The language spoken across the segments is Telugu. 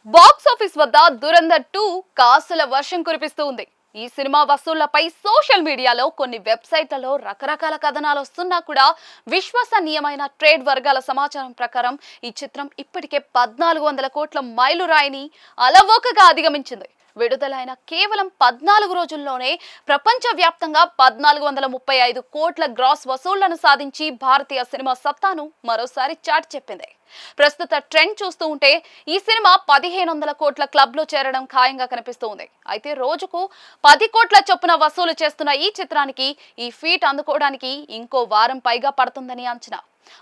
బాక్స్ ఆఫీస్ వద్ద దురంధర్ 2 కాసుల వర్షం కురిపిస్తూ ఉంది. ఈ సినిమా వసూళ్లపై సోషల్ మీడియాలో కొన్ని వెబ్సైట్లలో రకరకాల కథనాలు వస్తున్నా కూడా విశ్వసనీయమైన ట్రేడ్ వర్గాల సమాచారం ప్రకారం ఈ చిత్రం ఇప్పటికే 1400 కోట్ల మైలురాయిని అలవోకగా అధిగమించింది. విడుదలైన కేవలం 14 రోజుల్లోనే ప్రపంచవ్యాప్తంగా 1435 కోట్ల గ్రాస్ వసూళ్లను సాధించి భారతీయ సినిమా సత్తాను మరోసారి చాటి చెప్పింది. ప్రస్తుత ట్రెండ్ చూస్తూ ఉంటే ఈ సినిమా 1500 కోట్ల క్లబ్ లో చేరడం ఖాయంగా కనిపిస్తోంది. అయితే రోజుకు 10 కోట్ల చొప్పున వసూలు చేస్తున్న ఈ చిత్రానికి ఈ ఫీట్ అందుకోవడానికి ఇంకో వారం పైగా పడుతుందని అంచనా.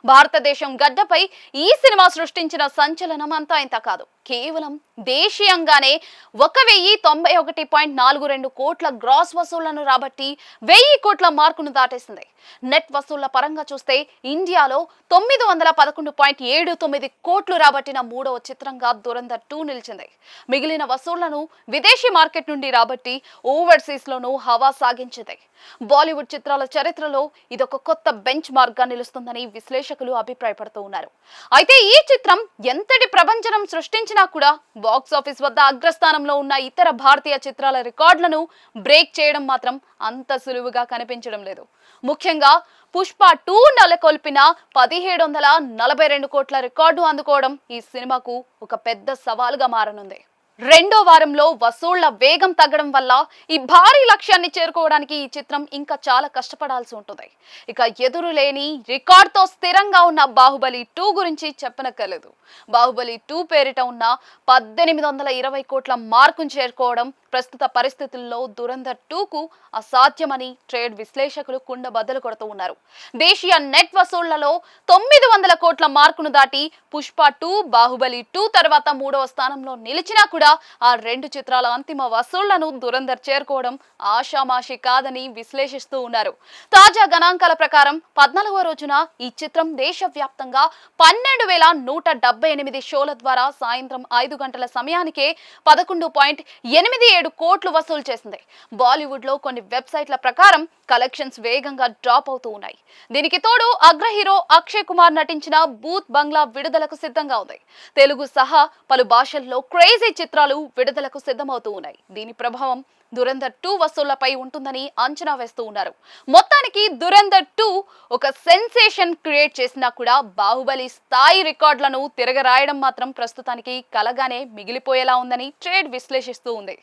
భారతదేశం గడ్డపై ఈ సినిమా సృష్టించిన సంచలనం అంతా ఇంత కాదు. కేవలం దేశీయంగానే 1091.42 కోట్ల గ్రాస్ వసూళ్లను రాబట్టి 1000 కోట్ల మార్కును దాటేసింది. నెట్ వసూళ్ల పరంగా చూస్తే ఇండియాలో 911.79 కోట్లు రాబట్టిన మూడవ చిత్రంగా దురంధర్ 2 నిలిచింది. మిగిలిన వసూళ్లను విదేశీ మార్కెట్ నుండి రాబట్టి ఓవర్సీస్ లోనూ హవా సాగించింది. బాలీవుడ్ చిత్రాల చరిత్రలో ఇదొక కొత్త బెంచ్ మార్క్ గా నిలుస్తుందని విశ్లేషకులు అభిప్రాయపడుతూ ఉన్నారు. అయితే ఈ చిత్రం ఎంతటి ప్రభంజనం సృష్టించినా కూడా బాక్స్ ఆఫీస్ వద్ద అగ్రస్థానంలో ఉన్న ఇతర భారతీయ చిత్రాల రికార్డులను బ్రేక్ చేయడం మాత్రం అంత సులువుగా కనిపించడం లేదు. ముఖ్యంగా పుష్ప 2 నెలకొల్పిన 1742 కోట్ల రికార్డు అందుకోవడం ఈ సినిమాకు ఒక పెద్ద సవాలుగా మారనుంది. రెండో వారంలో వసూళ్ల వేగం తగ్గడం వల్ల ఈ భారీ లక్ష్యాన్ని చేరుకోవడానికి ఈ చిత్రం ఇంకా చాలా కష్టపడాల్సి ఉంటుంది. ఇక ఎదురులేని రికార్డ్తో స్థిరంగా ఉన్న బాహుబలి 2 గురించి చెప్పనక్కర్లేదు. బాహుబలి 2 పేరిట ఉన్న 1820 కోట్ల మార్కును చేరుకోవడం ప్రస్తుత పరిస్థితుల్లో దురంధర్ 2కు అసాధ్యమని ట్రేడ్ విశ్లేషకులు కుండబద్దలు కొడుతూ ఉన్నారు. దేశీయ నెట్ వసూళ్లలో 900 కోట్ల మార్కును దాటి పుష్ప 2 బాహుబలి 2 తర్వాత మూడవ స్థానంలో నిలిచినా కూడా ఆ రెండు చిత్రాల అంతిమ వసూళ్లను దురంధర్ చేరుకోవడం ఆషామాషి కాదని విశ్లేషిస్తూ ఉన్నారు. తాజా గణాంకాల ప్రకారం 14వ రోజున ఈ చిత్రం దేశవ్యాప్తంగా 12,178 షోల ద్వారా సాయంత్రం 5 గంటల సమయానికే 11.87 కోట్లు వసూలు చేసింది. బాలీవుడ్ లో కొన్ని వెబ్సైట్ల ప్రకారం కలెక్షన్స్ వేగంగా డ్రాప్ అవుతూ ఉన్నాయి. దీనికి తోడు అగ్ర హీరో అక్షయ్ కుమార్ నటించిన బూత్ బంగ్లా విడుదలకు సిద్ధంగా ఉంది. తెలుగు సహా పలు భాషల్లో క్రేజీ చిత్రాలు విడుదలకు సిద్ధమవుతూ ఉన్నాయి. దీని ప్రభావం దురంధర్ 2 వసూళ్లపై ఉంటుందని అంచనా వేస్తూ ఉన్నారు. మొత్తానికి దురంధర్ 2 ఒక సెన్సేషన్ క్రియేట్ చేసినా కూడా బాహుబలి స్థాయి రికార్డులను తిరగరాయడం మాత్రం ప్రస్తుతానికి కలగానే మిగిలిపోయేలా ఉందని ట్రేడ్ విశ్లేషిస్తూ ఉంది.